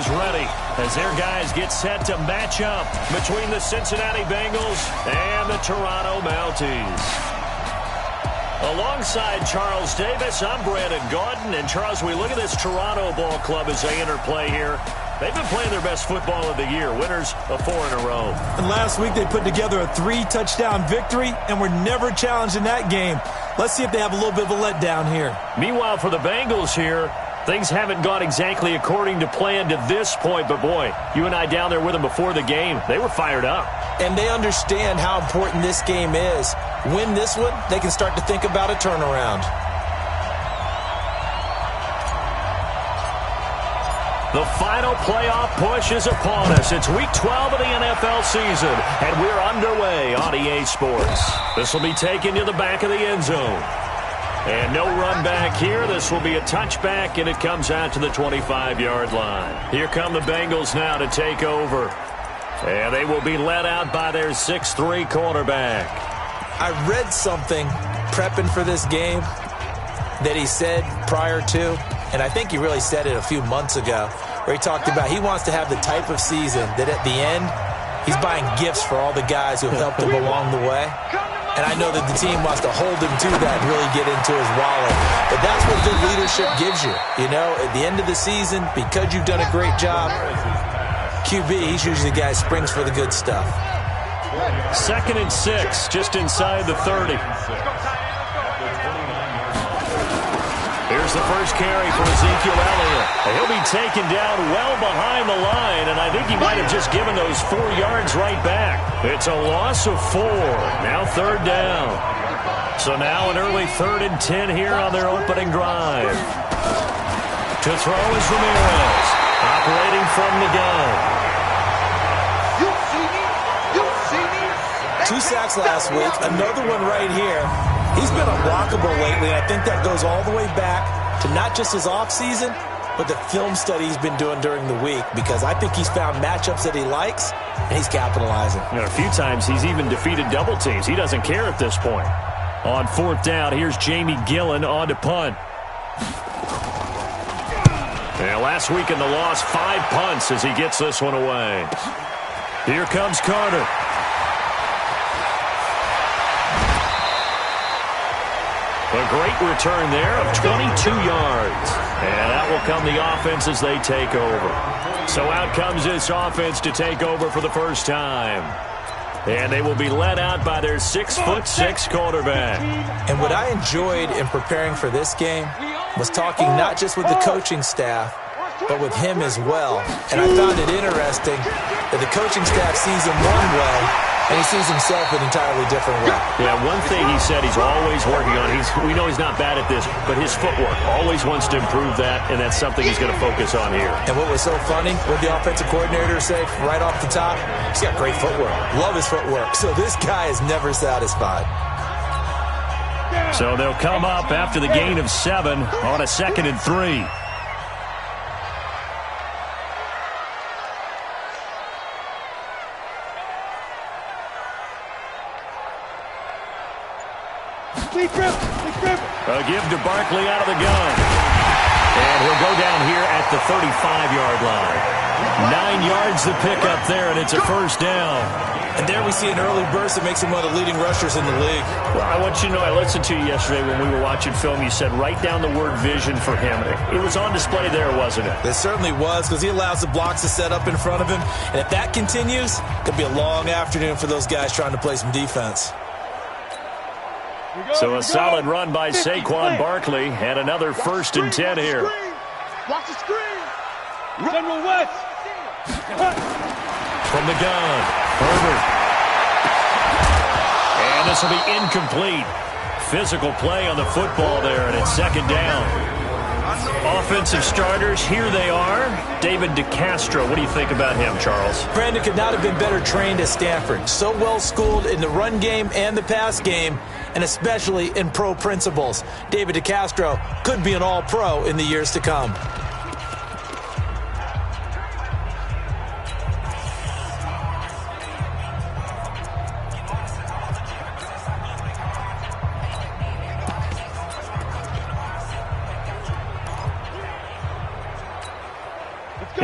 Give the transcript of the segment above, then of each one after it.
is ready as their guys get set to match up between the Cincinnati Bengals and the Toronto Mounties. Alongside Charles Davis, I'm Brandon Gaudin. And Charles, we look at this Toronto ball club as they enter play here. They've been playing their best football of the year, winners of 4 in a row. And last week they put together a 3-touchdown victory and were never challenged in that game. Let's see if they have a little bit of a letdown here. Meanwhile, for the Bengals here, things haven't gone exactly according to plan to this point. But, boy, you and I down there with them before the game, they were fired up. And they understand how important this game is. Win this one, they can start to think about a turnaround. The final playoff push is upon us. It's Week 12 of the NFL season, and we're underway on EA Sports. This will be taken to the back of the end zone. And no run back here. This will be a touchback, and it comes out to the 25-yard line. Here come the Bengals now to take over. And they will be led out by their 6'3" quarterback. I read something prepping for this game that he said prior to, and I think he really said it a few months ago, where he talked about he wants to have the type of season that at the end, he's buying gifts for all the guys who have helped him along the way. And I know that the team wants to hold him to that and really get into his wallet. But that's what good leadership gives you. You know, at the end of the season, because you've done a great job, QB, he's usually the guy who springs for the good stuff. 2nd and 6, just inside the 30. Here's the first carry for Ezekiel Elliott. He'll be taken down well behind the line, and I think he might have just given those 4 yards right back. It's a loss of 4. Now 3rd down. So now an early 3rd and 10 here on their opening drive. To throw is Ramirez, operating from the gun. 2 sacks last week, another one right here. He's been unblockable lately, and I think that goes all the way back to not just his offseason, but the film study he's been doing during the week, because I think he's found matchups that he likes, and he's capitalizing. You know, a few times he's even defeated double teams. He doesn't care at this point. On 4th down, here's Jamie Gillen on to punt. And last week in the loss, 5 punts as he gets this one away. Here comes Carter. A great return there of 22 yards. And that will come the offense as they take over. So out comes this offense to take over for the first time. And they will be led out by their 6'6" quarterback. And what I enjoyed in preparing for this game was talking not just with the coaching staff, but with him as well. And I found it interesting that the coaching staff sees him one way, and he sees himself an entirely different way. Yeah, one thing he said he's always working on. We know he's not bad at this, but his footwork, always wants to improve that, and that's something he's going to focus on here. And what was so funny, what the offensive coordinator said right off the top, he's got great footwork. Love his footwork. So this guy is never satisfied. So they'll come up after the gain of 7 on a 2nd and 3. A give to Barkley out of the gun. And he'll go down here at the 35-yard line. 9 yards to pick up there, and it's a first down. And there we see an early burst that makes him one of the leading rushers in the league. Well, I want you to know, I listened to you yesterday when we were watching film. You said write down the word vision for him. It was on display there, wasn't it? It certainly was, because he allows the blocks to set up in front of him. And if that continues, it could be a long afternoon for those guys trying to play some defense. So a solid run by Saquon Barkley, and another 1st and 10 here. Watch the screen. General West. From the gun, Herbert. And this will be incomplete. Physical play on the football there, and it's 2nd down. Offensive starters, here they are. David DeCastro, what do you think about him, Charles? Brandon could not have been better trained at Stanford. So well schooled in the run game and the pass game, and especially in pro principles. David DeCastro could be an all-pro in the years to come.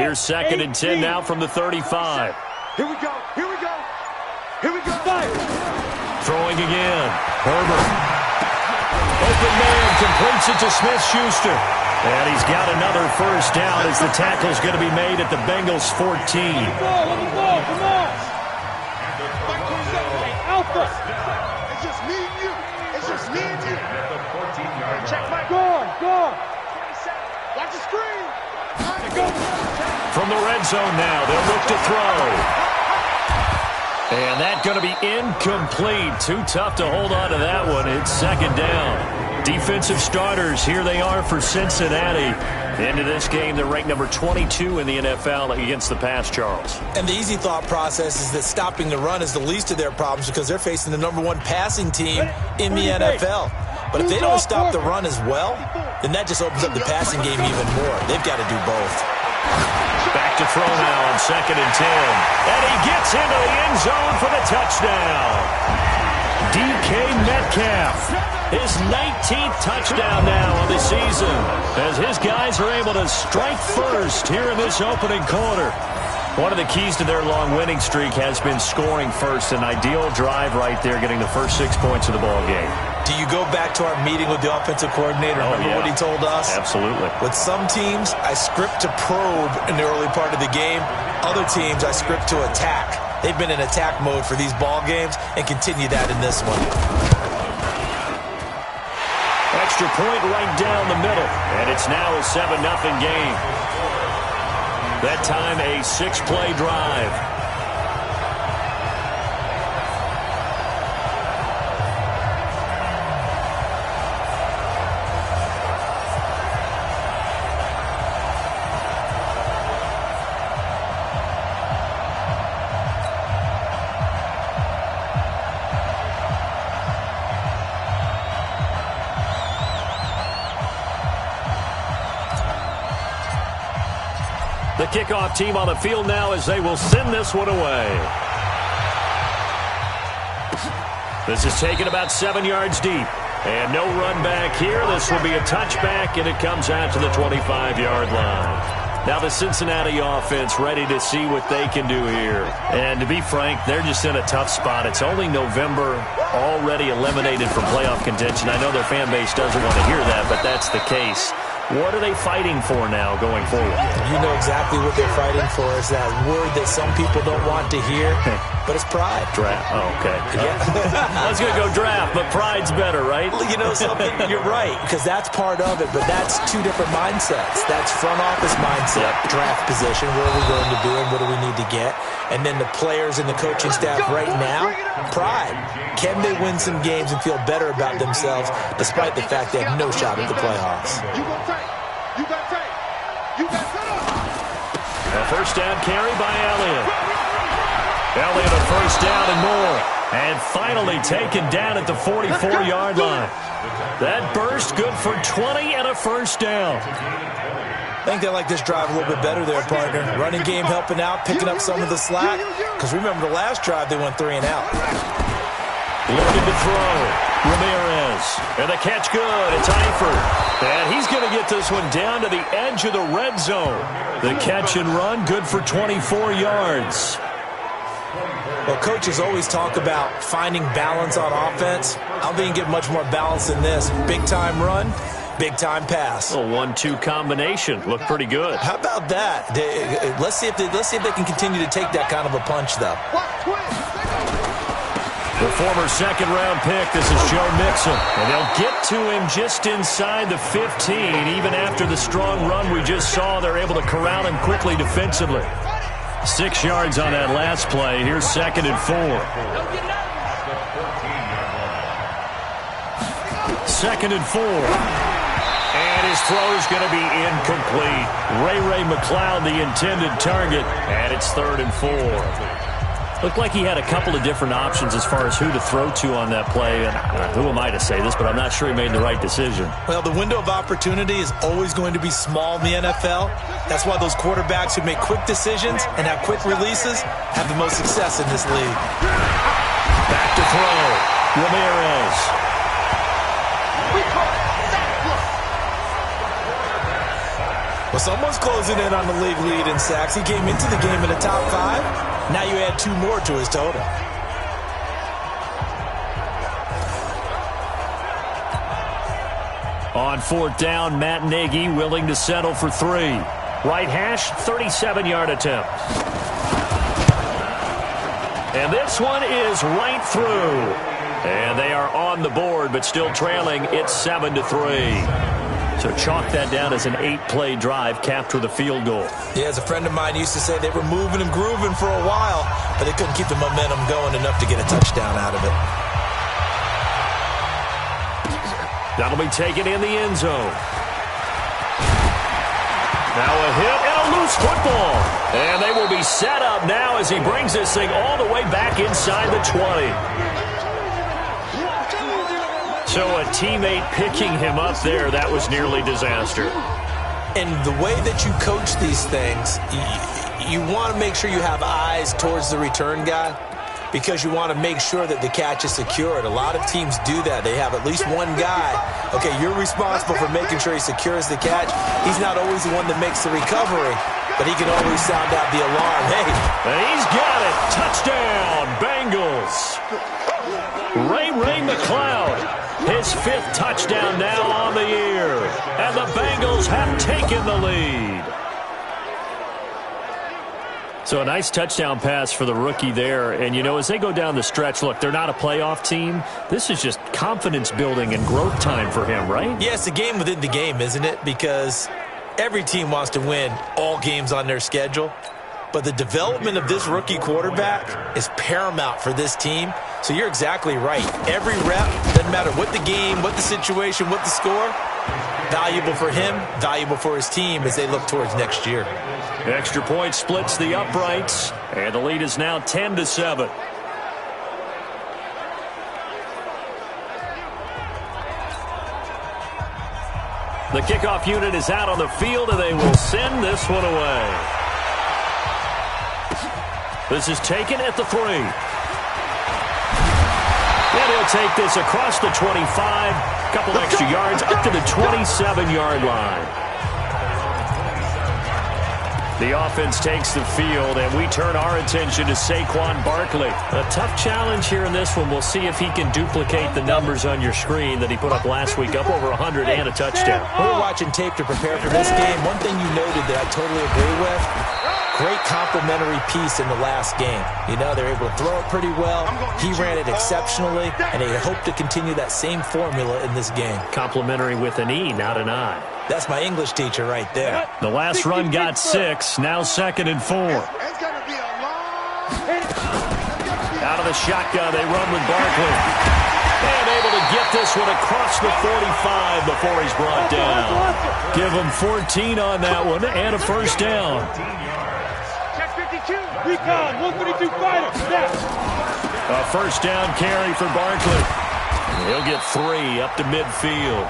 Here's 2nd and 10 now from the 35. Here we go. Here we go. Here we go. Fire. Throwing again. Herbert. Open man completes it to Smith-Schuster. And he's got another first down as the tackle's going to be made at the Bengals 14. Let the ball, come on. Hey, Alpha. It's just me and you. It's just me and you. Check my guard. Watch the screen. From the red zone now, they'll look to throw. And that's going to be incomplete. Too tough to hold on to that one. It's 2nd down. Defensive starters, here they are for Cincinnati. Into this game, they're ranked number 22 in the NFL against the pass, Charles. And the easy thought process is that stopping the run is the least of their problems because they're facing the #1 passing team in the NFL. But if they don't stop the run as well, then that just opens up the passing game even more. They've got to do both. Back to throw now on 2nd and 10. And he gets into the end zone for the touchdown. DK Metcalf. His 19th touchdown now of the season as his guys are able to strike first here in this opening quarter. One of the keys to their long winning streak has been scoring first. An ideal drive right there, getting the first 6 points of the ball game. Do you go back to our meeting with the offensive coordinator? Remember what he told us? Absolutely. With some teams, I script to probe in the early part of the game. Other teams, I script to attack. They've been in attack mode for these ball games and continue that in this one. Extra point right down the middle, and it's now a 7-0 game. That time a 6-play drive. The kickoff team on the field now as they will send this one away. This is taken about 7 yards deep. And no run back here. This will be a touchback, and it comes out to the 25-yard line. Now the Cincinnati offense ready to see what they can do here. And to be frank, they're just in a tough spot. It's only November, already eliminated from playoff contention. I know their fan base doesn't want to hear that, but that's the case. What are they fighting for now going forward? You know exactly what they're fighting for. Is that word that some people don't want to hear, but it's pride. Draft. Oh, okay. Yeah. I was going to go draft, but pride's better, right? You know something? You're right, because that's part of it, but that's two different mindsets. That's front office mindset, draft position, where are we going to be and what do we need to get? And then the players and the coaching staff right now, pride. Can they win some games and feel better about themselves despite the fact they have no shot at the playoffs? A first down carry by Elliott. Elliott a first down and more. And finally taken down at the 44-yard line. That burst good for 20 and a first down. I think they like this drive a little bit better there, partner. Running game helping out, picking up some of the slack. Because remember the last drive, they went 3 and out. Looking to throw. Ramirez. And the catch good. It's Eifert. And he's going to get this one down to the edge of the red zone. The catch and run good for 24 yards. Well, coaches always talk about finding balance on offense. I don't think you get much more balance than this. Big-time run, big-time pass. A 1-2 combination. Looked pretty good. How about that? Let's see if they can continue to take that kind of a punch, though. The former second-round pick, this is Joe Mixon. And they'll get to him just inside the 15. Even after the strong run we just saw, they're able to corral him quickly defensively. 6 yards on that last play. Here's 2nd and 4. 2nd and 4. And his throw is going to be incomplete. Ray McLeod, the intended target. And it's 3rd and 4. Looked like he had a couple of different options as far as who to throw to on that play. And who am I to say this, but I'm not sure he made the right decision. Well, the window of opportunity is always going to be small in the NFL. That's why those quarterbacks who make quick decisions and have quick releases have the most success in this league. Back to throw. Ramirez. Well, someone's closing in on the league lead in sacks. He came into the game in the top 5. Now you add 2 more to his total. On 4th down, Matt Nagy willing to settle for 3. Right hash, 37-yard attempt. And this one is right through. And they are on the board, but still trailing. It's 7-3. So chalk that down as an 8-play drive, capped with a field goal. Yeah, as a friend of mine used to say, they were moving and grooving for a while, but they couldn't keep the momentum going enough to get a touchdown out of it. That'll be taken in the end zone. Now a hit and a loose football. And they will be set up now as he brings this thing all the way back inside the 20. So a teammate picking him up there, that was nearly disaster. And the way that you coach these things, you want to make sure you have eyes towards the return guy, because you want to make sure that the catch is secured. A lot of teams do that. They have at least one guy. Okay, you're responsible for making sure he secures the catch. He's not always the one that makes the recovery, but he can always sound out the alarm. Hey. And he's got it. Touchdown, Bengals. Ray McCloud, his 5th touchdown now on the year. And the Bengals have taken the lead. So a nice touchdown pass for the rookie there. And, you know, as they go down the stretch, look, they're not a playoff team. This is just confidence building and growth time for him, right? Yeah, it's a game within the game, isn't it? Because every team wants to win all games on their schedule. But the development of this rookie quarterback is paramount for this team. So you're exactly right. Every rep, doesn't matter what the game, what the situation, what the score, valuable for him, valuable for his team as they look towards next year. Extra point splits the uprights, and the lead is now 10-7. The kickoff unit is out on the field, and they will send this one away. This is taken at the 3. And he'll take this across the 25, couple extra yards up to the 27-yard line. The offense takes the field, and we turn our attention to Saquon Barkley. A tough challenge here in this one. We'll see if he can duplicate the numbers on your screen that he put up last week, up over 100 and a touchdown. We're watching tape to prepare for this game. One thing you noted that I totally agree with, great complementary piece in the last game. You know, they're able to throw it pretty well. He ran it exceptionally, and they hope to continue that same formula in this game. Complimentary with an E, not an I. That's my English teacher right there. The last run got 6, now 2nd and 4. Out of the shotgun, they run with Barkley. And able to get this one across the 45 before he's brought down. Give him 14 on that one and a first down. Recon, 132 fighter, snap. A first down carry for Barkley. He'll get 3 up to midfield.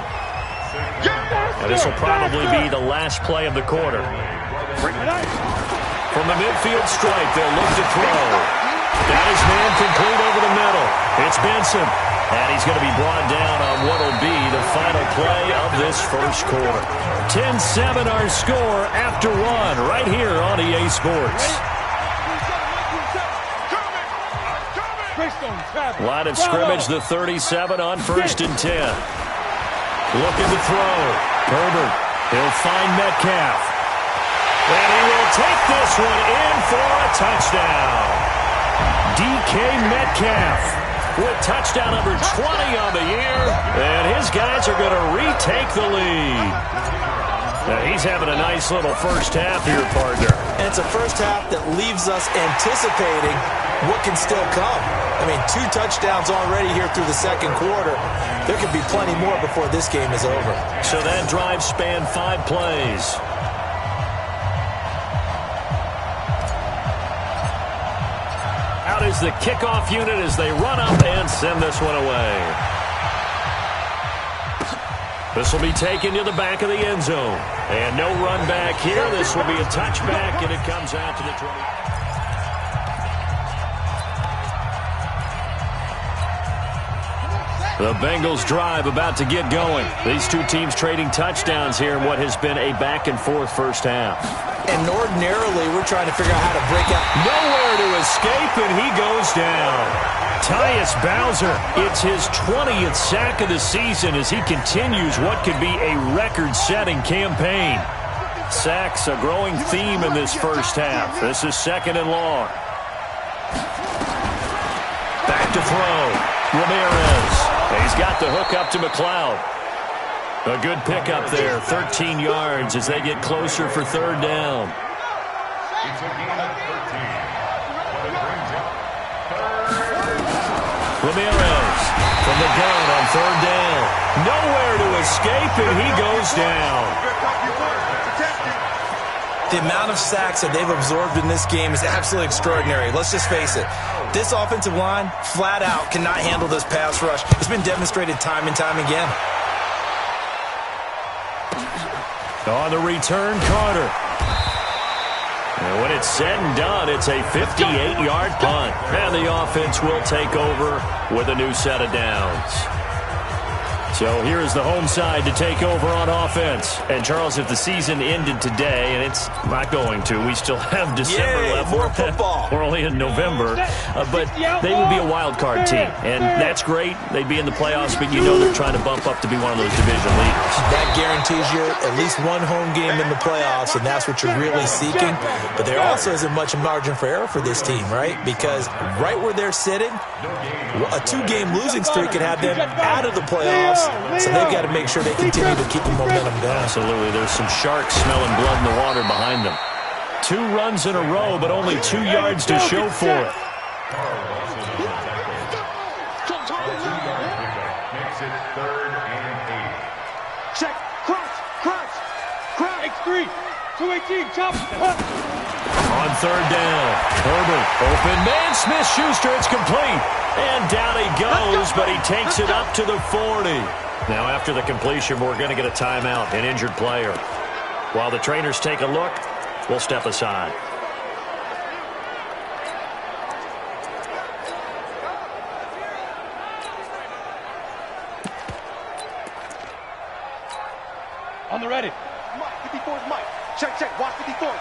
And this will probably be the last play of the quarter. From the midfield stripe, they'll look to throw. Got his man complete over the middle. It's Benson. And he's going to be brought down on what will be the final play of this first quarter. 10-7 our score after 1 right here on EA Sports. Line of scrimmage, the 37 on 1st and 10. Looking to throw. Herbert. He'll find Metcalf. And he will take this one in for a touchdown. DK Metcalf with touchdown number 20 on the year. And his guys are going to retake the lead. Now he's having a nice little first half here, partner. And it's a first half that leaves us anticipating what can still come. I mean, 2 touchdowns already here through the second quarter. There could be plenty more before this game is over. So that drive spanned 5 plays. Out is the kickoff unit as they run up and send this one away. This will be taken to the back of the end zone. And no run back here. This will be a touchback, and it comes out to the 20. The Bengals drive about to get going. These two teams trading touchdowns here in what has been a back-and-forth first half. And ordinarily, we're trying to figure out how to break out. Nowhere to escape, and he goes down. Tyus Bowser, it's his 20th sack of the season as he continues what could be a record-setting campaign. Sacks, a growing theme in this first half. This is 2nd and long. Back to throw. Ramirez. He's got the hook up to McLeod. A good pickup there, 13 yards as they get closer for 3rd down. It's a gain of 13. Ramirez from the gun on 3rd down. Nowhere to escape, and he goes down. The amount of sacks that they've absorbed in this game is absolutely extraordinary. Let's just face it. This offensive line, flat out, cannot handle this pass rush. It's been demonstrated time and time again. On the return, Carter. And when it's said and done, it's a 58-yard punt. And the offense will take over with a new set of downs. So here is the home side to take over on offense. And, Charles, if the season ended today, and it's not going to, we still have December left. More football. We're only in November. But they would be a wild card team. And that's great. They'd be in the playoffs, but you know they're trying to bump up to be one of those division leaders. That guarantees you at least one home game in the playoffs, and that's what you're really seeking. But there also isn't much margin for error for this team, right? Because right where they're sitting, a 2-game losing streak could have them out of the playoffs. So they've got to make sure they continue to keep the momentum going. Absolutely. There's some sharks smelling blood in the water behind them. 2 runs in a row, but only 2 yards to show for it. Makes it 3rd and 8. Check. Crunch. X3. 218. Chop. On 3rd down, Herbert. Open man. Smith-Schuster. It's complete. And down he goes, but he takes it up to the 40. Now after the completion, we're going to get a timeout, an injured player. While the trainers take a look, we'll step aside. On the ready. Mike, 54 is Mike. Check. Watch 54.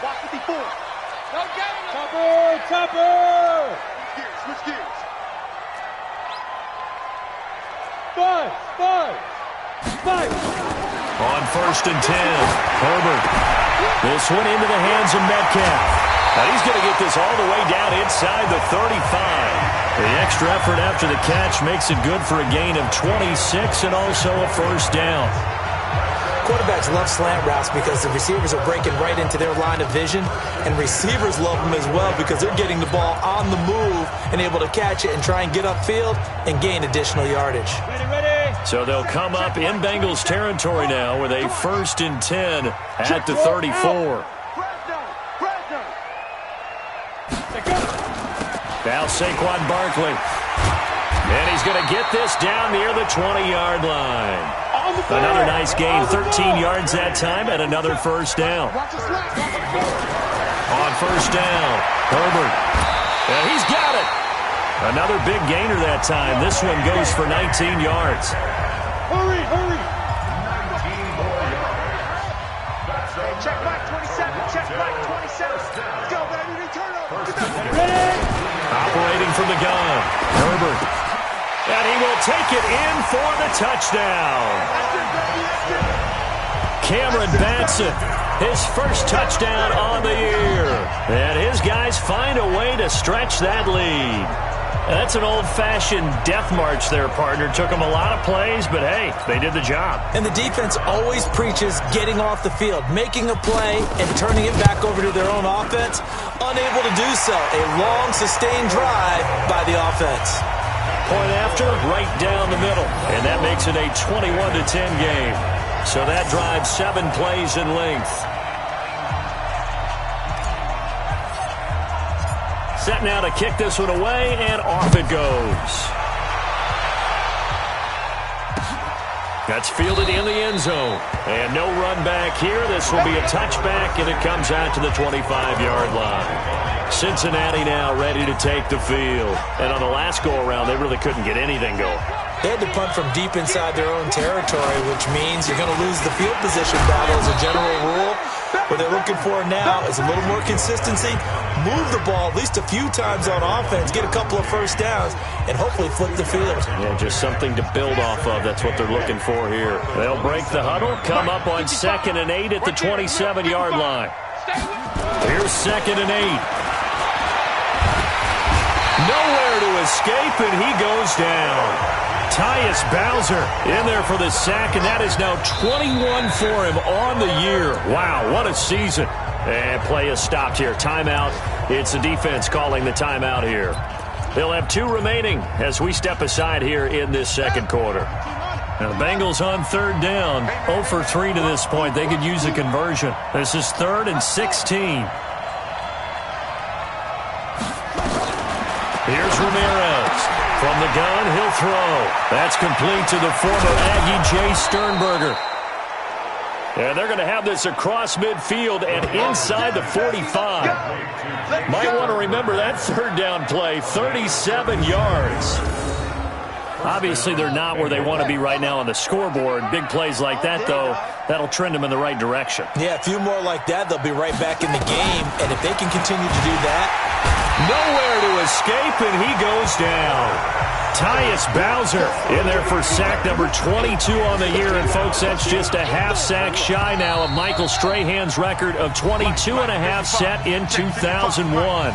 No game. Chopper. Switch gears. Five. On 1st and 10, Herbert. This one into the hands of Metcalf. Now he's going to get this all the way down inside the 35. The extra effort after the catch makes it good for a gain of 26 and also a 1st down. Quarterbacks love slant routes because the receivers are breaking right into their line of vision, and receivers love them as well because they're getting the ball on the move and able to catch it and try and get upfield and gain additional yardage. Ready. So they'll come up in Bengals territory now with a 1st and 10 at the 34. Now Saquon Barkley. And he's going to get this down near the 20-yard line. Another nice gain, 13 yards that time, and another 1st down. On 1st down, Herbert. And he's got it. Another big gainer that time. This one goes for 19 yards. Hurry. 19 more yards. Check Mike 27. Let's go, baby. Return over. Ready. Operating from the gun, Herbert. And he will take it in for the touchdown. Cameron Batson, his first touchdown on the year. And his guys find a way to stretch that lead. That's an old-fashioned death march there, partner. Took them a lot of plays, but hey, they did the job. And the defense always preaches getting off the field, making a play, and turning it back over to their own offense. Unable to do so. A long, sustained drive by the offense. Point after, right down the middle. And that makes it a 21-10 game. So that drives 7 plays in length. Set now to kick this one away, and off it goes. That's fielded in the end zone. And no run back here. This will be a touchback, and it comes out to the 25-yard line. Cincinnati now ready to take the field. And on the last go-around, they really couldn't get anything going. They had to punt from deep inside their own territory, which means you're going to lose the field position battle as a general rule. What they're looking for now is a little more consistency, move the ball at least a few times on offense, get a couple of first downs, and hopefully flip the field. Yeah, just something to build off of. That's what they're looking for here. They'll break the huddle, come up on 2nd and 8 at the 27-yard line. Here's 2nd and 8. Nowhere to escape, and he goes down. Tyus Bowser in there for the sack, and that is now 21 for him on the year. Wow, what a season. And play is stopped here. Timeout. It's the defense calling the timeout here. They'll have 2 remaining as we step aside here in this second quarter. Now the Bengals on 3rd down. 0 for 3 to this point. They could use a conversion. This is 3rd and 16. Here's Ramirez. From the gun, he'll throw. That's complete to the former Aggie, Jay Sternberger. And they're going to have this across midfield and inside the 45. Might want to remember that 3rd down play, 37 yards. Obviously, they're not where they want to be right now on the scoreboard. Big plays like that, though, that'll trend them in the right direction. Yeah, a few more like that, they'll be right back in the game. And if they can continue to do that, nowhere to escape, and he goes down. Tyus Bowser in there for sack number 22 on the year. And, folks, that's just a half sack shy now of Michael Strahan's record of 22.5 set in 2001.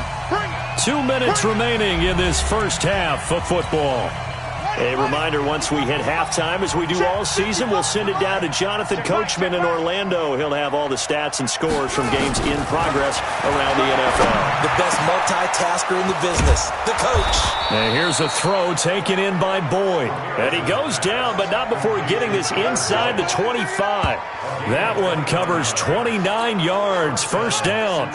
2 minutes remaining in this first half of football. A reminder, once we hit halftime, as we do all season, we'll send it down to Jonathan Coachman in Orlando. He'll have all the stats and scores from games in progress around the NFL. The best multitasker in the business, the coach. And here's a throw taken in by Boyd. And he goes down, but not before getting this inside the 25. That one covers 29 yards. First down.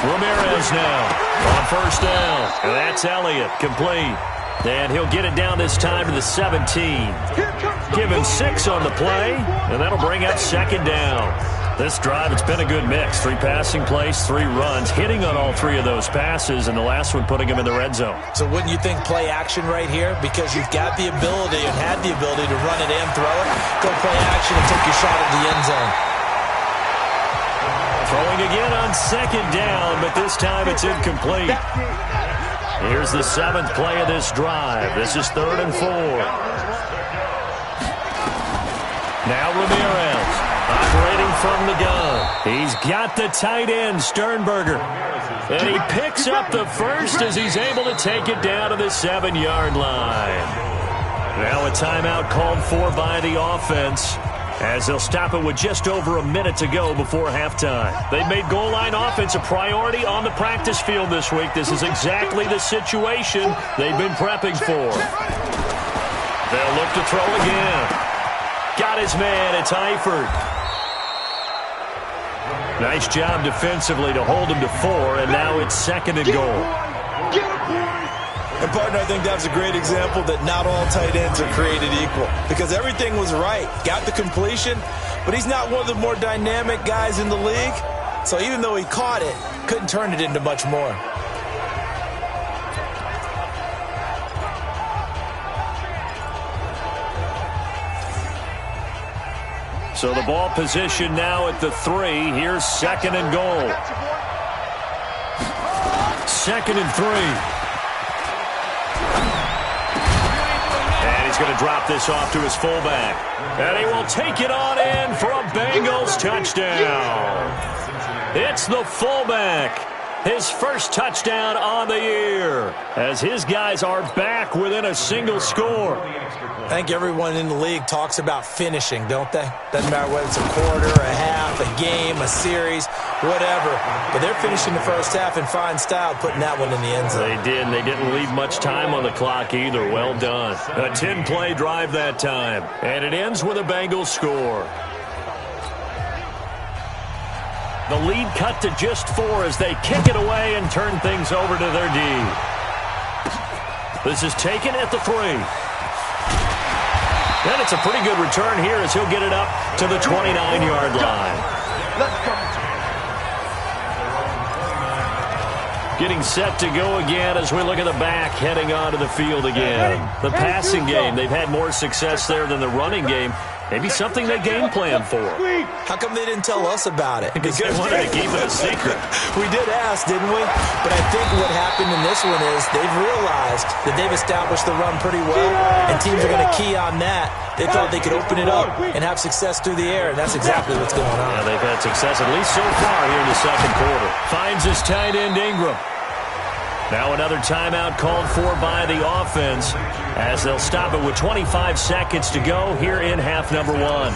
Ramirez now on first down. And that's Elliott, complete. And he'll get it down this time to the 17. Give him 6 on the play, and that'll bring up 2nd down. This drive, it's been a good mix. 3 passing plays, 3 runs, hitting on all 3 of those passes, and the last one putting him in the red zone. So wouldn't you think play action right here? Because you've got the ability and had the ability to run it and throw it. Go play action and take your shot at the end zone. Throwing again on 2nd down, but this time it's incomplete. Here's the 7th play of this drive. This is 3rd and 4. Now Ramirez operating from the gun. He's got the tight end, Sternberger. And he picks up the first as he's able to take it down to the 7-yard line. Now a timeout called for by the offense, as they'll stop it with just over a minute to go before halftime. They've made goal line offense a priority on the practice field this week. This is exactly the situation they've been prepping for. They'll look to throw again. Got his man, it's Eifert. Nice job defensively to hold him to 4, and now it's 2nd and goal. And, partner, I think that's a great example that not all tight ends are created equal, because everything was right. Got the completion, but he's not one of the more dynamic guys in the league. So even though he caught it, couldn't turn it into much more. So the ball position now at the 3. Here's 2nd and goal. 2nd and 3. He's going to drop this off to his fullback. And he will take it on in for a Bengals touchdown. It's the fullback. His first touchdown on the year, as his guys are back within a single score. I think everyone in the league talks about finishing, don't they? Doesn't matter whether it's a quarter, a half, a game, a series, whatever. But they're finishing the first half in fine style, putting that one in the end zone. They did, and they didn't leave much time on the clock either. Well done. A 10-play drive that time, and it ends with a Bengals score. The lead cut to just 4 as they kick it away and turn things over to their D. This is taken at the 3. And it's a pretty good return here as he'll get it up to the 29-yard line. Getting set to go again as we look at the back heading onto the field again. The passing game, they've had more success there than the running game. Maybe something they game plan for. How come they didn't tell us about it? Because they wanted to keep it a secret. We did ask, didn't we? But I think what happened in this one is they've realized that they've established the run pretty well, and teams are going to key on that. They thought they could open it up and have success through the air, and that's exactly what's going on. Yeah, they've had success at least so far here in the second quarter. Finds his tight end, Ingram. Now another timeout called for by the offense as they'll stop it with 25 seconds to go here in half number one.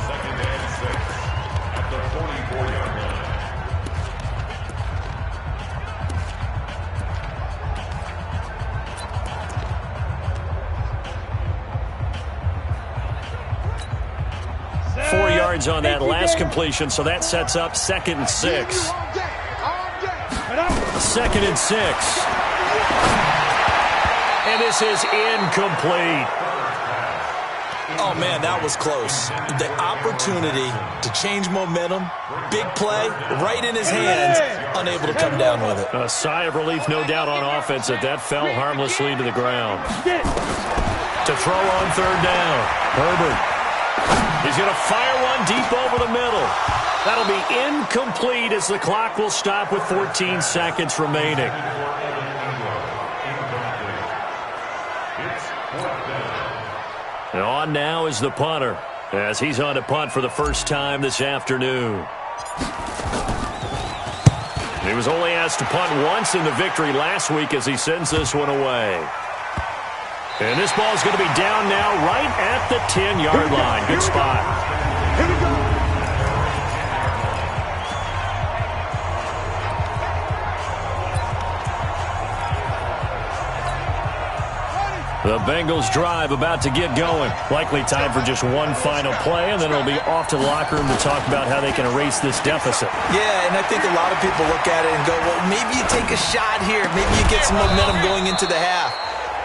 On that last completion, so that sets up 2nd and 6. 2nd and 6. And this is incomplete. Oh, man, that was close. The opportunity to change momentum, big play, right in his hands, unable to come down with it. A sigh of relief, no doubt, on offense that fell harmlessly to the ground. To throw on 3rd down, Herbert. He's going to fire one deep over the middle. That'll be incomplete as the clock will stop with 14 seconds remaining. And on now is the punter as he's on to punt for the first time this afternoon. He was only asked to punt once in the victory last week as he sends this one away. And this ball is going to be down now right at the 10-yard line. Good spot. Here we go. The Bengals drive about to get going. Likely time for just one final play, and then it'll be off to the locker room to talk about how they can erase this deficit. Yeah, and I think a lot of people look at it and go, well, maybe you take a shot here. Maybe you get some momentum going into the half.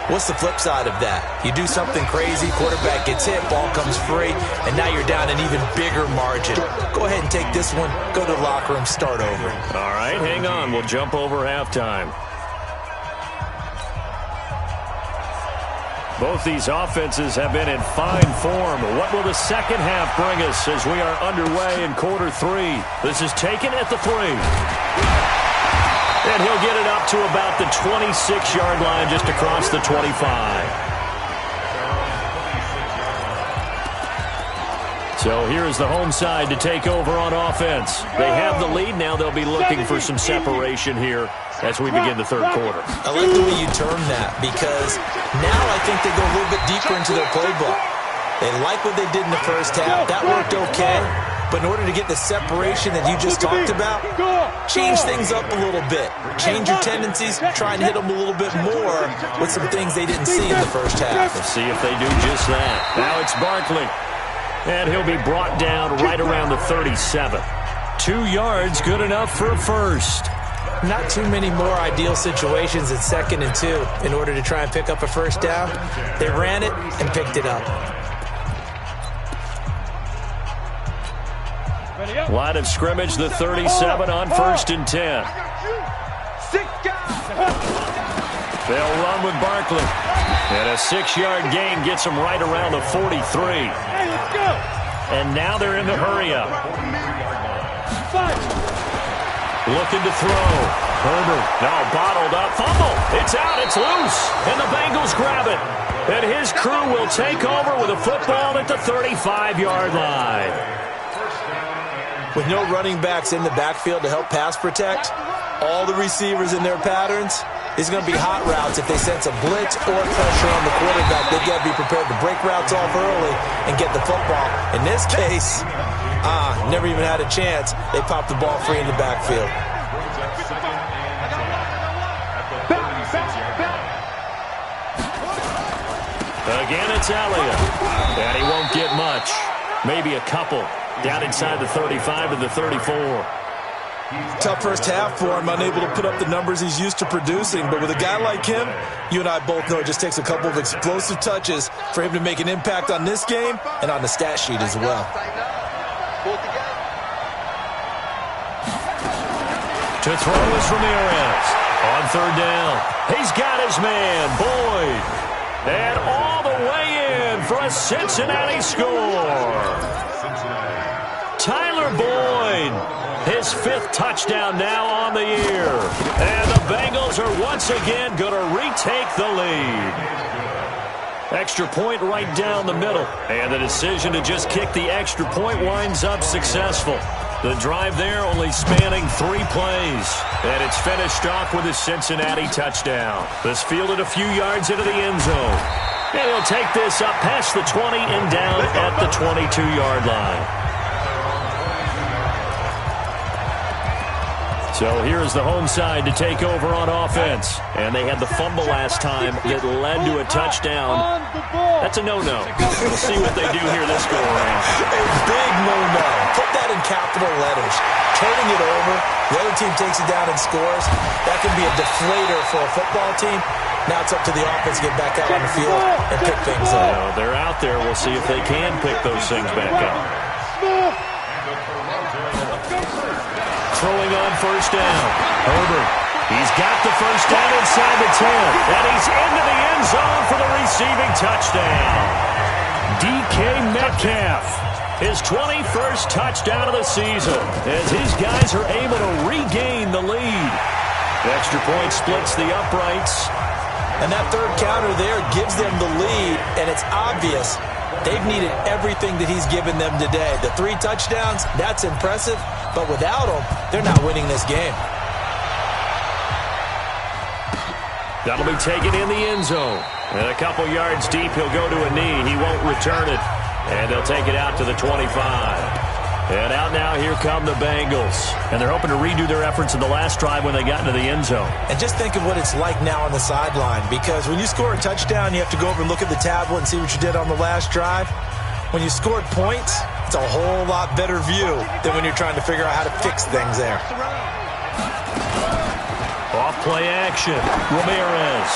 What's the flip side of that? You do something crazy, quarterback gets hit, ball comes free, and now you're down an even bigger margin. Go ahead and take this one, go to the locker room, start over. All right, hang on. We'll jump over halftime. Both these offenses have been in fine form. What will the second half bring us as we are underway in quarter 3? This is taken at the 3. And he'll get it up to about the 26-yard line just across the 25. So here is the home side to take over on offense. They have the lead. Now they'll be looking for some separation here as we begin the third quarter. I like the way you term that because now I think they go a little bit deeper into their playbook. They like what they did in the first half. That worked okay. But in order to get the separation that you just talked about, change things up a little bit. Change your tendencies, try and hit them a little bit more with some things they didn't see in the first half. Let's see if they do just that. Now it's Barkley. And he'll be brought down right around the 37. 2 yards, good enough for a first. Not too many more ideal situations in 2nd and 2 in order to try and pick up a first down. They ran it and picked it up. Line of scrimmage, the 37 on 1st and 10. They'll run with Barkley. And a 6-yard gain gets them right around the 43. And now they're in the hurry-up. Looking to throw. Herbert, now bottled up. Fumble. It's out. It's loose. And the Bengals grab it. And his crew will take over with a football at the 35-yard line. With no running backs in the backfield to help pass protect, all the receivers in their patterns, it's going to be hot routes if they sense a blitz or pressure on the quarterback. They've got to be prepared to break routes off early and get the football. In this case, never even had a chance. They popped the ball free in the backfield. Again, it's Elliott. And he won't get much. Maybe a couple. Down inside the 35 to the 34. Tough first half for him, unable to put up the numbers he's used to producing. But with a guy like him, you and I both know it just takes a couple of explosive touches for him to make an impact on this game and on the stat sheet as well. To throw is Ramirez. On third down, he's got his man, Boyd. And all the way in for a Cincinnati score. Tyler Boyd, his 5th touchdown now on the year. And the Bengals are once again going to retake the lead. Extra point right down the middle. And the decision to just kick the extra point winds up successful. The drive there only spanning 3 plays. And it's finished off with a Cincinnati touchdown. This fielded a few yards into the end zone. And he'll take this up past the 20 and down at the 22-yard line. So here's the home side to take over on offense. And they had the fumble last time that led to a touchdown. That's a no-no. We'll see what they do here this go-around. A big no-no. Put that in capital letters. Turning it over, the other team takes it down and scores. That can be a deflator for a football team. Now it's up to the offense to get back out on the field and pick things up. Well, they're out there. We'll see if they can pick those things back up. Throwing on first down. Herbert. He's got the first down inside the 10. And he's into the end zone for the receiving touchdown. DK Metcalf. His 21st touchdown of the season. As his guys are able to regain the lead. The extra point splits the uprights. And that third counter there gives them the lead. And it's obvious they've needed everything that he's given them today. The 3 touchdowns, that's impressive. But without him, they're not winning this game. That'll be taken in the end zone. And a couple yards deep, he'll go to a knee. He won't return it. And they'll take it out to the 25. And out now, here come the Bengals. And they're hoping to redo their efforts in the last drive when they got into the end zone. And just think of what it's like now on the sideline. Because when you score a touchdown, you have to go over and look at the tablet and see what you did on the last drive. When you scored points, it's a whole lot better view than when you're trying to figure out how to fix things there. Off play action. Ramirez.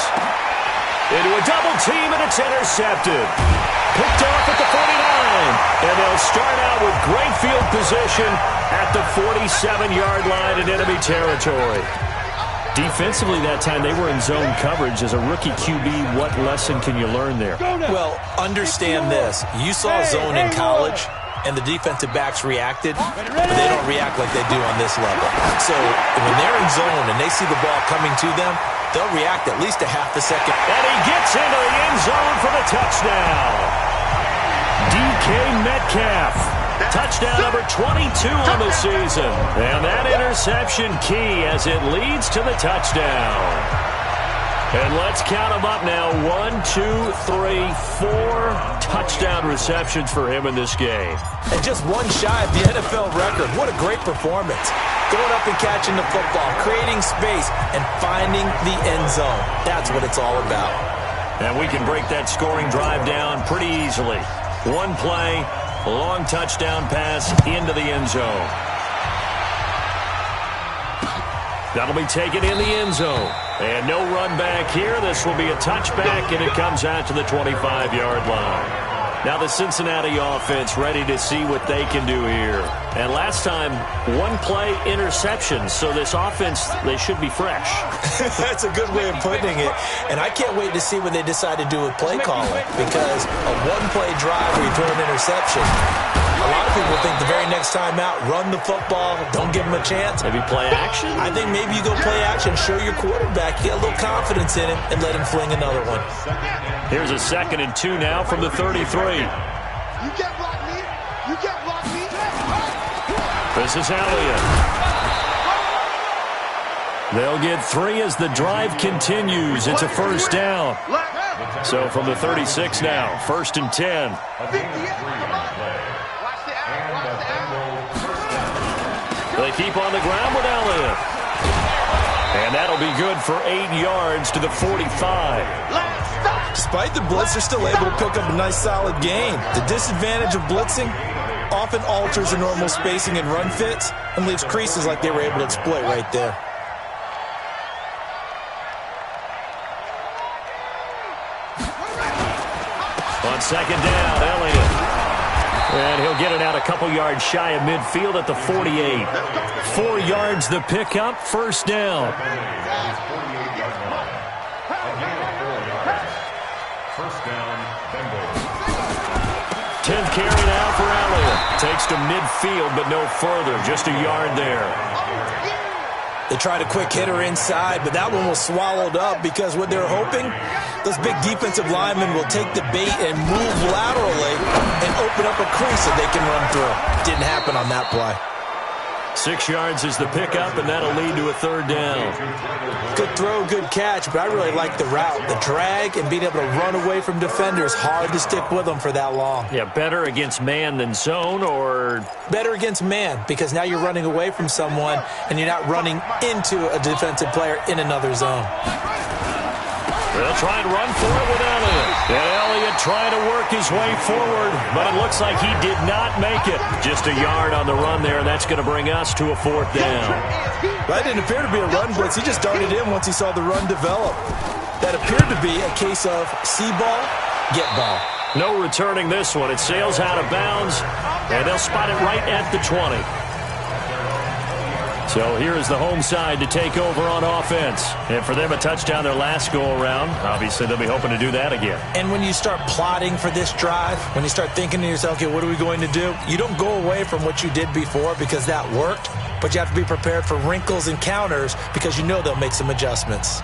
Into a double team, and it's intercepted. Picked off at the 49. And they'll start out with great field position at the 47-yard line in enemy territory. Defensively that time, they were in zone coverage. As a rookie QB, what lesson can you learn there? Well, understand this. You saw zone in college, and the defensive backs reacted, but they don't react like they do on this level. So when they're in zone and they see the ball coming to them, they'll react at least a half a second. And he gets into the end zone for the touchdown. DK Metcalf. Touchdown number 22 on the season. And that interception key as it leads to the touchdown. And let's count them up now. 1, 2, 3, 4 touchdown receptions for him in this game. And just one shy of the NFL record. What a great performance. Going up and catching the football, creating space, and finding the end zone. That's what it's all about. And we can break that scoring drive down pretty easily. One play, a long touchdown pass into the end zone. That'll be taken in the end zone. And no run back here. This will be a touchback, and it comes out to the 25-yard line. Now the Cincinnati offense ready to see what they can do here. And last time, one play interception. So this offense, they should be fresh. That's a good way of putting it. And I can't wait to see what they decide to do with play calling. Because a one-play drive where you throw an interception, a lot of people think the very next time out, run the football, don't give them a chance. Maybe play action? I think maybe you go play action, show your quarterback, get a little confidence in him, and let him fling another one. Here's a 2nd and 2 now from the 33. You get block me. You get block me. This is Elliott. They'll get 3 as the drive continues. It's a first down. So from the 36 now, 1st and 10. They keep on the ground with Elliott. And that'll be good for 8 yards to the 45. Despite the blitz, they're still able to pick up a nice solid gain. The disadvantage of blitzing often alters the normal spacing and run fits and leaves creases like they were able to exploit right there. On 2nd down, Elliott. And he'll get it out a couple yards shy of midfield at the 48. 4 yards the pickup, first down. First down, Bengals. 10th carry now for Elliott. Takes to midfield, but no further. Just a yard there. They tried a quick hitter inside, but that one was swallowed up because what they're hoping, those big defensive linemen will take the bait and move laterally and open up a crease that they can run through. Didn't happen on that play. 6 yards is the pickup, and that'll lead to a 3rd down. Good throw, good catch, but I really like the route. The drag and being able to run away from defenders, hard to stick with them for that long. Yeah, better against man than zone, or? Better against man, because now you're running away from someone and you're not running into a defensive player in another zone. They'll try and run for it with Elliott. And Elliott trying to work his way forward, but it looks like he did not make it. Just a yard on the run there, and that's going to bring us to a 4th down. That didn't appear to be a run blitz. He just darted in once he saw the run develop. That appeared to be a case of see ball, get ball. No returning this one. It sails out of bounds, and they'll spot it right at the 20. So here is the home side to take over on offense. And for them, a touchdown their last go-around. Obviously, they'll be hoping to do that again. And when you start plotting for this drive, when you start thinking to yourself, okay, what are we going to do? You don't go away from what you did before because that worked, but you have to be prepared for wrinkles and counters because you know they'll make some adjustments.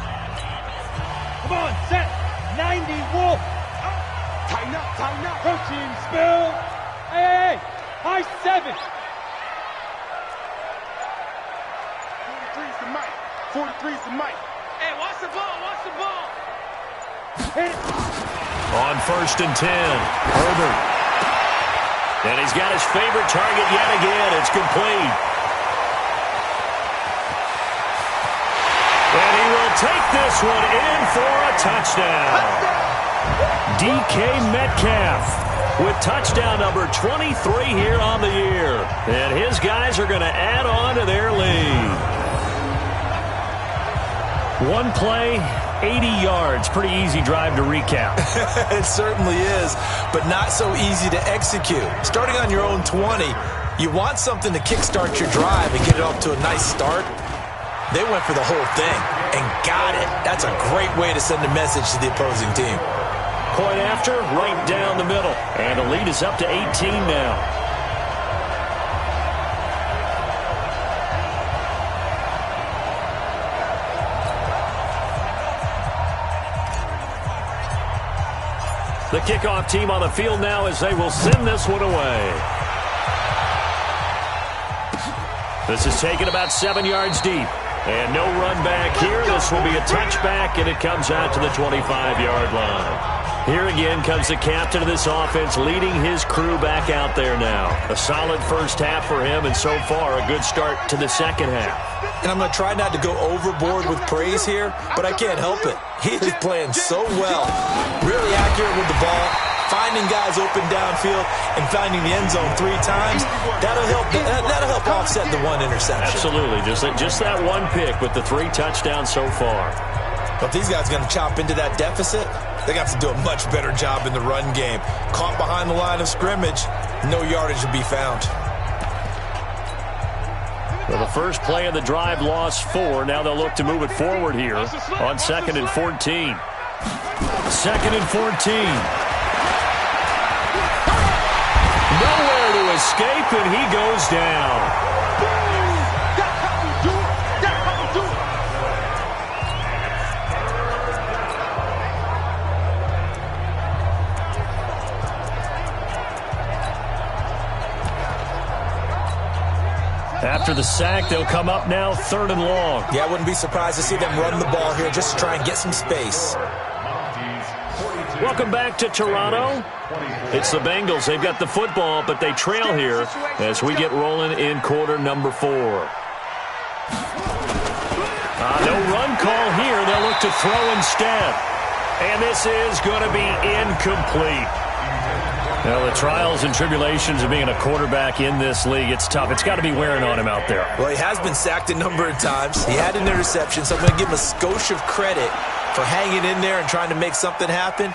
Come on, set. 90, Wolf. Tighten up, tighten up. Protein spill. Hey, high 7. 43's the mic. 43's the mic. Hey, watch the ball, watch the ball. Hit it. On 1st and 10, Herbert. And he's got his favorite target yet again. It's complete. And he will take this one in for a touchdown. DK Metcalf with touchdown number 23 here on the year. And his guys are going to add on to their lead. One play, 80 yards. Pretty easy drive to recap. It certainly is, but not so easy to execute. Starting on your own 20, you want something to kickstart your drive and get it off to a nice start. They went for the whole thing and got it. That's a great way to send a message to the opposing team. Point after, right down the middle. And the lead is up to 18 now. The kickoff team on the field now as they will send this one away. This is taken about 7 yards deep. And no run back here. This will be a touchback, and it comes out to the 25-yard line. Here again comes the captain of this offense leading his crew back out there now. A solid first half for him, and so far a good start to the second half. And I'm going to try not to go overboard with praise here, but I can't help it. He is playing so well. Really accurate with the ball, finding guys open downfield, and finding the end zone 3 times. That'll help offset the 1 interception. Absolutely. Just that 1 pick with the 3 touchdowns so far. But if these guys are going to chop into that deficit, they're going to have to do a much better job in the run game. Caught behind the line of scrimmage, no yardage to be found. Well, the first play of the drive lost 4. Now they'll look to move it forward here on 2nd and 14. 2nd and 14. Nowhere to escape, and he goes down. After the sack, they'll come up now 3rd and long. Yeah, I wouldn't be surprised to see them run the ball here just to try and get some space. Welcome back to Toronto. It's the Bengals. They've got the football, but they trail here as we get rolling in quarter number 4. No run call here. They'll look to throw instead. And this is going to be incomplete. Now, the trials and tribulations of being a quarterback in this league, it's tough. It's got to be wearing on him out there. Well, he has been sacked a number of times. He had an interception, so I'm going to give him a skosh of credit for hanging in there and trying to make something happen,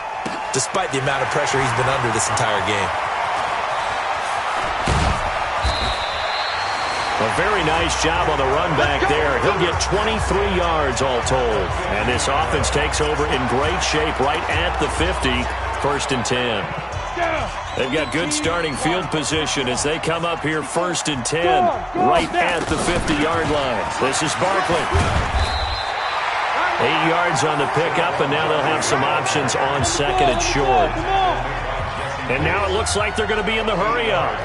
despite the amount of pressure he's been under this entire game. A very nice job on the run back there. He'll get 23 yards all told. And this offense takes over in great shape right at the 50, 1st and 10. They've got good starting field position as they come up here 1st and 10 right at the 50-yard line. This is Barkley. 8 yards on the pickup, and now they'll have some options on 2nd and short. And now it looks like they're going to be in the hurry-up.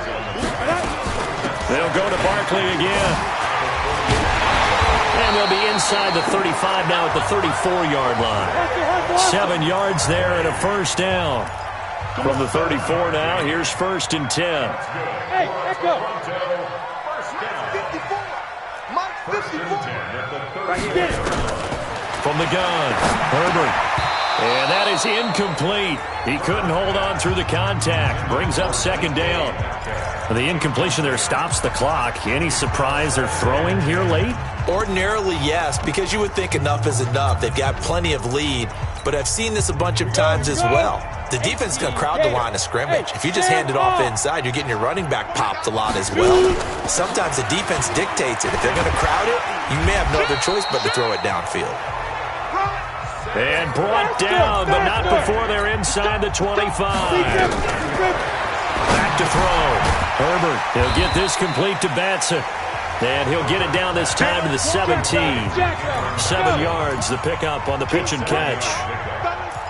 They'll go to Barkley again. And they'll be inside the 35 now at the 34-yard line. 7 yards there and a 1st down. From the 34 now, here's 1st and 10. Hey, Echo. Mike 54. Right here. From the gun, Herbert. And that is incomplete. He couldn't hold on through the contact. Brings up 2nd down. The incompletion there stops the clock. Any surprise they're throwing here late? Ordinarily, yes, because you would think enough is enough. They've got plenty of lead, but I've seen this a bunch of times as well. The defense is going to crowd the line of scrimmage. If you just hand it off inside, you're getting your running back popped a lot as well. Sometimes the defense dictates it. If they're going to crowd it, you may have no other choice but to throw it downfield. And brought down, but not before they're inside the 25. Back to throw. Herbert, he'll get this complete to Batson. And he'll get it down this time to the 17. 7 yards, the pickup on the pitch and catch.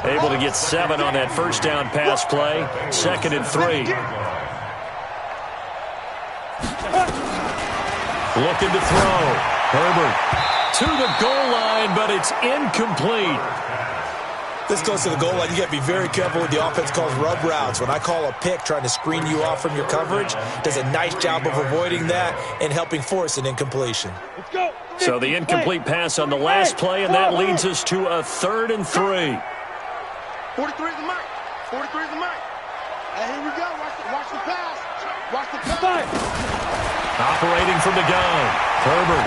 Able to get 7 on that 1st down pass play. 2nd and 3. Looking to throw. Herbert to the goal line, but it's incomplete. This goes to the goal line. You got to be very careful with the offense calls rub routes. When I call a pick trying to screen you off from your coverage, does a nice job of avoiding that and helping force an incompletion. Let's go. So the incomplete pass on the last play, and that leads us to a 3rd and 3. 43 is the mic. 43 is the mic. And here we go. Watch the pass. Watch the pass. Operating from the gun. Herbert.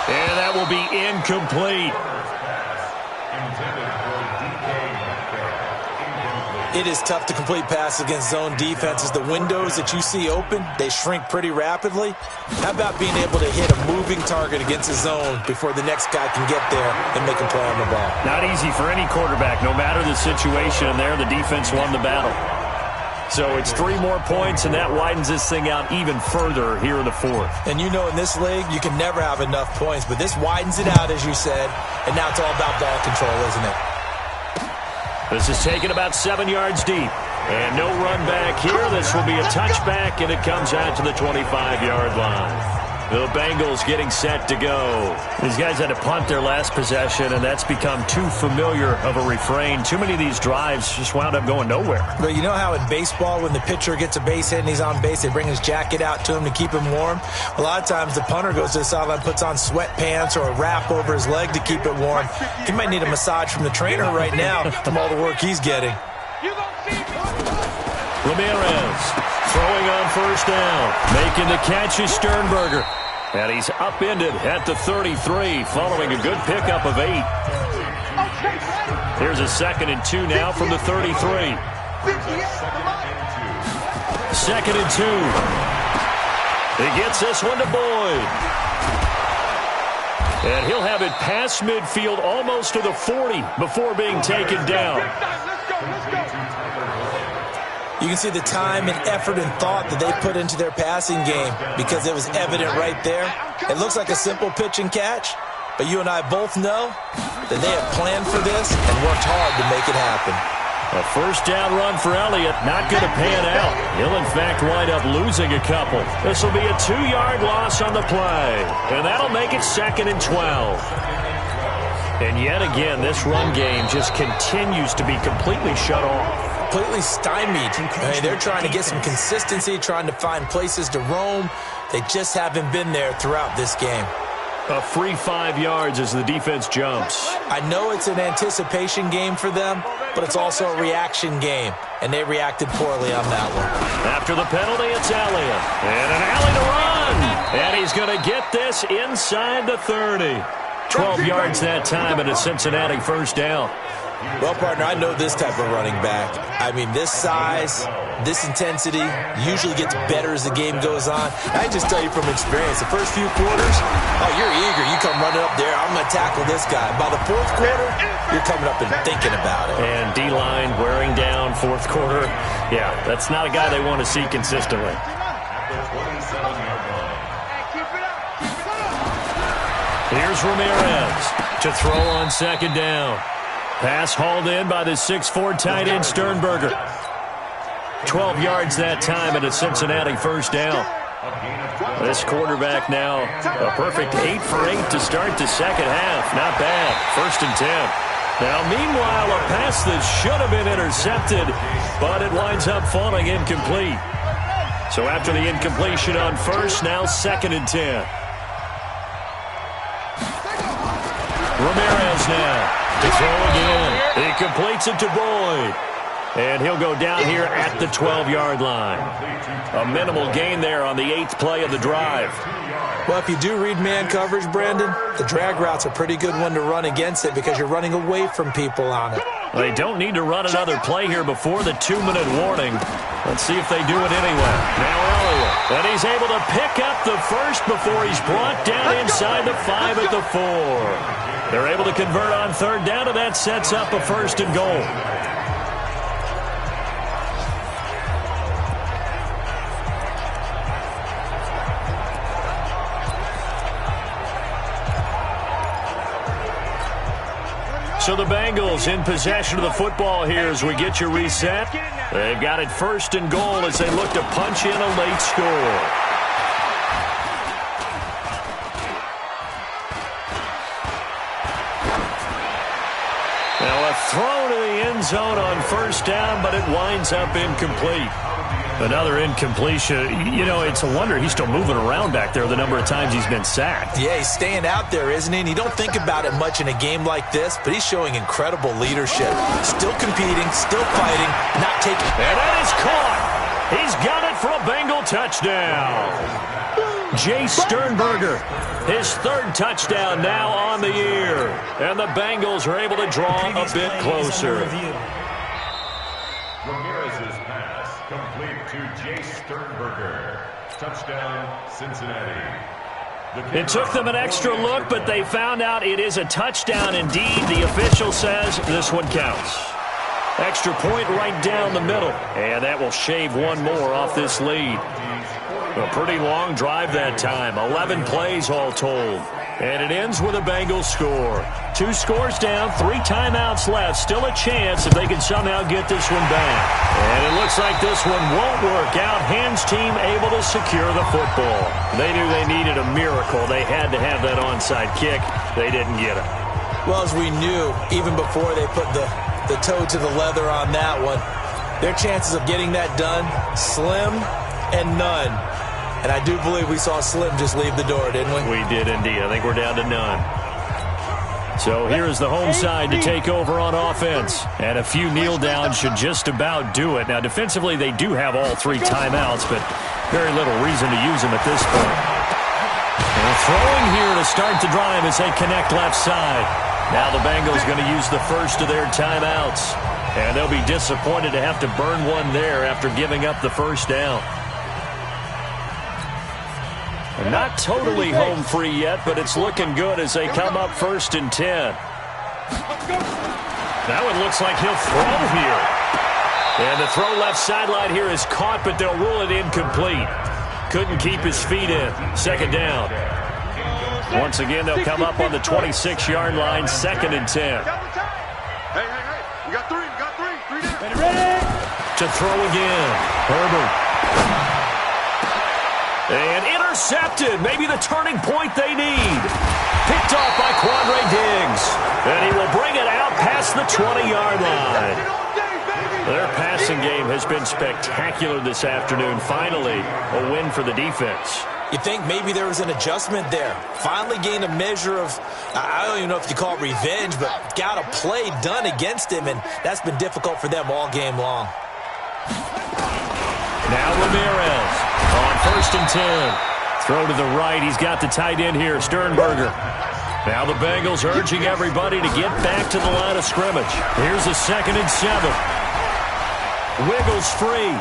And that will be incomplete. It is tough to complete passes against zone defenses. The windows that you see open, they shrink pretty rapidly. How about being able to hit a moving target against a zone before the next guy can get there and make a play on the ball? Not easy for any quarterback, no matter the situation. And there, the defense won the battle. So it's 3 more points, and that widens this thing out even further here in the 4th. And you know in this league, you can never have enough points, but this widens it out, as you said, and now it's all about ball control, isn't it? This is taken about 7 yards deep. And no run back here. This will be a touchback, and it comes out to the 25-yard line. The Bengals getting set to go. These guys had to punt their last possession, and that's become too familiar of a refrain. Too many of these drives just wound up going nowhere. But you know how in baseball, when the pitcher gets a base hit and he's on base, they bring his jacket out to him to keep him warm? A lot of times the punter goes to the sideline, puts on sweatpants or a wrap over his leg to keep it warm. He might need a massage from the trainer right now from all the work he's getting. Ramirez throwing on 1st down. Making the catch is Sternberger. And he's upended at the 33 following a good pickup of 8. Here's a 2nd and 2 now from the 33. 2nd and 2. He gets this one to Boyd. And he'll have it past midfield almost to the 40 before being taken down. You can see the time and effort and thought that they put into their passing game because it was evident right there. It looks like a simple pitch and catch, but you and I both know that they have planned for this and worked hard to make it happen. A 1st down run for Elliott, not going to pan out. He'll, in fact, wind up losing a couple. This will be a 2-yard loss on the play, and that'll make it 2nd and 12. And yet again, this run game just continues to be completely shut off. Completely stymied. I mean, they're trying to get some consistency, trying to find places to roam. They just haven't been there throughout this game. A free 5 yards as the defense jumps. I know it's an anticipation game for them, but it's also a reaction game, and they reacted poorly on that one. After the penalty, it's Elliott. And an alley to run. And he's going to get this inside the 30. 12 yards that time, and a Cincinnati 1st down. Well, partner, I know this type of running back. I mean, this size, this intensity usually gets better as the game goes on. I just tell you from experience, the first few quarters, oh, you're eager. You come running up there, I'm going to tackle this guy. By the fourth quarter, you're coming up and thinking about it. And D-line wearing down fourth quarter. Yeah, that's not a guy they want to see consistently. Here's Ramirez to throw on second down. Pass hauled in by the 6'4" tight end Sternberger. 12 yards that time and a Cincinnati first down. This quarterback now a perfect 8 for 8 to start the second half. Not bad. 1st and 10. Now, meanwhile, a pass that should have been intercepted, but it winds up falling incomplete. So after the incompletion on first, now 2nd and 10. Ramirez now to throw again. He completes it to Boyd. And he'll go down here at the 12-yard line. A minimal gain there on the 8th play of the drive. Well, if you do read man coverage, Brandon, the drag route's a pretty good one to run against it because you're running away from people on it. They don't need to run another play here before the 2-minute warning. Let's see if they do it anyway. Now Elliott. And he's able to pick up the first before he's brought down inside the 5 at the 4. They're able to convert on 3rd down, and that sets up a 1st and goal. So the Bengals in possession of the football here as we get you reset. They've got it 1st and goal as they look to punch in a late score. Now a throw to the end zone on 1st down, but it winds up incomplete. Another incompletion. You know, it's a wonder he's still moving around back there the number of times he's been sacked. Yeah, he's staying out there, isn't he? And you don't think about it much in a game like this, but he's showing incredible leadership. Still competing, still fighting, not taking... And that is caught. He's got it for a Bengal touchdown. Jay Sternberger, his 3rd touchdown now on the year. And the Bengals are able to draw a bit closer. Ramirez's pass complete to Jay Sternberger. Touchdown, Cincinnati. It took them an extra look, but they found out it is a touchdown indeed. The official says this one counts. Extra point right down the middle. And that will shave one more off this lead. A pretty long drive that time. 11 plays all told. And it ends with a Bengals score. 2 scores down, 3 timeouts left. Still a chance if they can somehow get this one back. And it looks like this one won't work out. Hans team able to secure the football. They knew they needed a miracle. They had to have that onside kick. They didn't get it. Well, as we knew, even before they put the toe to the leather on that one, their chances of getting that done, slim and none. And I do believe we saw Slim just leave the door, didn't we? We did indeed. I think we're down to none. So here is the home side to take over on offense. And a few kneel downs should just about do it. Now, defensively, they do have all 3 timeouts, but very little reason to use them at this point. And throwing here to start the drive as they connect left side. Now the Bengals going to use the first of their timeouts. And they'll be disappointed to have to burn one there after giving up the 1st down. Not totally home free yet, but it's looking good as they come up 1st and 10. That one looks like he'll throw here. And the throw left sideline here is caught, but they'll rule it incomplete. Couldn't keep his feet in. 2nd down. Once again, they'll come up on the 26-yard line, 2nd and 10. Hey, you got 3, you got 3 down. Ready? To throw again. Herbert. And intercepted. Maybe the turning point they need. Picked off by Quandre Diggs. And he will bring it out past the 20-yard line. Their passing game has been spectacular this afternoon. Finally, a win for the defense. You think maybe there was an adjustment there. Finally gained a measure of, I don't even know if you call it revenge, but got a play done against him, and that's been difficult for them all game long. Now Ramirez on 1st and 10. Throw to the right. He's got the tight end here, Sternberger. Now the Bengals urging everybody to get back to the line of scrimmage. Here's a 2nd and 7. Wiggles free.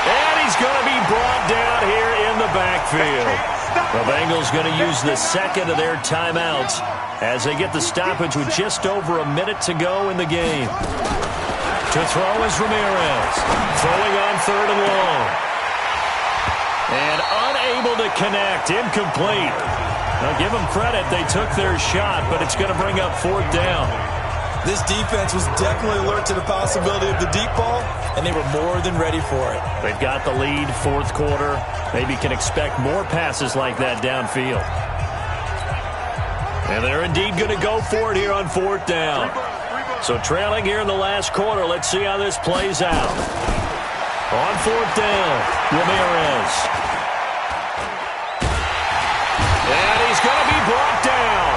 And he's going to be brought down here in the backfield. The Bengals going to use the 2nd of their timeouts as they get the stoppage with just over a minute to go in the game. To throw is Ramirez. Throwing on 3rd and long. And unable to connect. Incomplete. Now give them credit. They took their shot, but it's going to bring up 4th down. This defense was definitely alert to the possibility of the deep ball, and they were more than ready for it. They've got the lead, 4th quarter. Maybe can expect more passes like that downfield. And they're indeed going to go for it here on 4th down. So trailing here in the last quarter. Let's see how this plays out. On 4th down, Ramirez. And he's going to be brought down.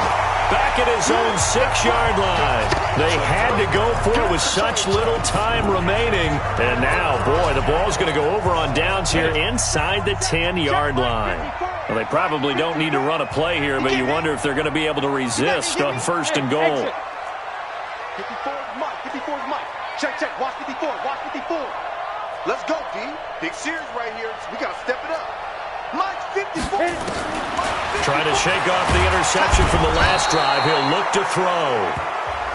Back at his own 6-yard line. They had to go for it with such little time remaining. And now, boy, the ball's going to go over on downs here inside the 10-yard line. Well, they probably don't need to run a play here, but you wonder if they're going to be able to resist on 1st and goal. 54's Mike. 54's Mike. Check. Watch 54. Watch 54. Let's go, D. Big series right here. We got to step it up. Mike 54. Trying to shake off the interception from the last drive. He'll look to throw.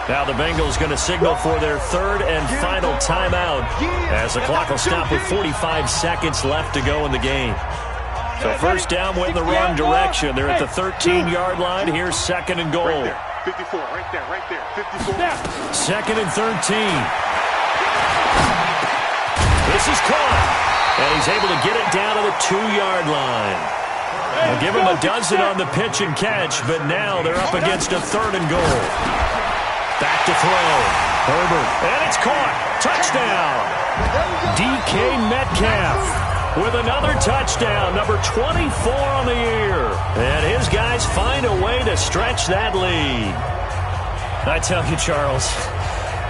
Now the Bengals going to signal for their 3rd and final timeout as the clock will stop with 45 seconds left to go in the game. So 1st down went in the wrong direction. They're at the 13-yard line. Here's 2nd and goal. 54, right there. 54. 2nd and 13. This is caught. And he's able to get it down to the 2-yard line. They'll give him a dozen on the pitch and catch, but now they're up against a 3rd and goal. Back to throw. Herbert. And it's caught. Touchdown. DK Metcalf with another touchdown. Number 24 on the year. And his guys find a way to stretch that lead. I tell you, Charles,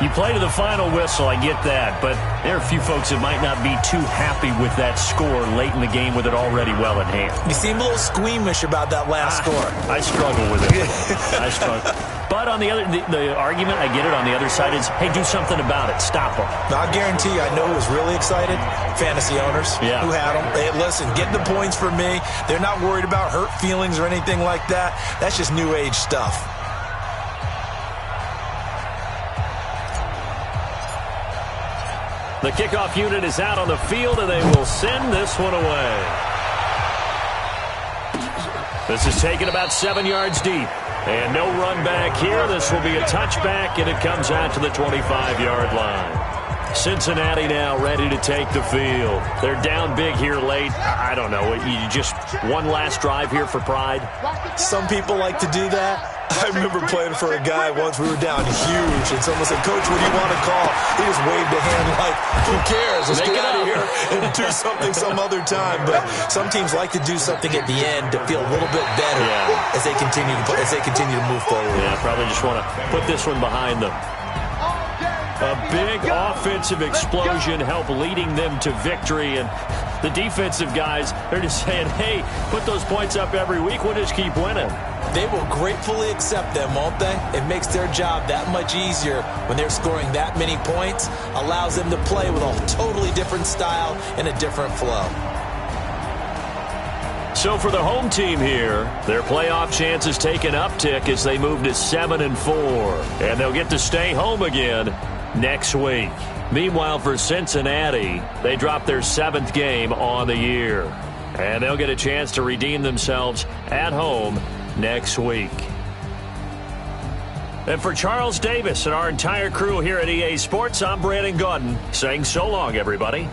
you play to the final whistle, I get that, but there are a few folks that might not be too happy with that score late in the game with it already well in hand. You seem a little squeamish about that last score. I struggle with it. I struggle. But on the argument, I get it, on the other side is, hey, do something about it. Stop them. Now, I guarantee you, I know who was really excited. Fantasy owners who had them. Hey, listen, get the points for me. They're not worried about hurt feelings or anything like that. That's just new age stuff. The kickoff unit is out on the field, and they will send this one away. This is taken about 7 yards deep. And no run back here. This will be a touchback, and it comes out to the 25-yard line. Cincinnati now ready to take the field. They're down big here late. I don't know. You just one last drive here for pride? Some people like to do that. I remember playing for a guy once. We were down huge, and someone said, "Coach, what do you want to call?" He just waved a hand like, "Who cares? Let's get out of here and do something some other time." But some teams like to do something at the end to feel a little bit better as they continue to move forward. Yeah, probably just want to put this one behind them. A big offensive explosion helped leading them to victory, and the defensive guys, they're just saying, hey, put those points up every week, we'll just keep winning. They will gratefully accept them, won't they? It makes their job that much easier when they're scoring that many points, allows them to play with a totally different style and a different flow. So for the home team here, their playoff chances take an uptick as they move to 7-4, and they'll get to stay home again next week. Meanwhile, for Cincinnati, they drop their 7th game on the year, and they'll get a chance to redeem themselves at home next week. And for Charles Davis and our entire crew here at EA Sports, I'm Brandon Gaudin saying so long, everybody.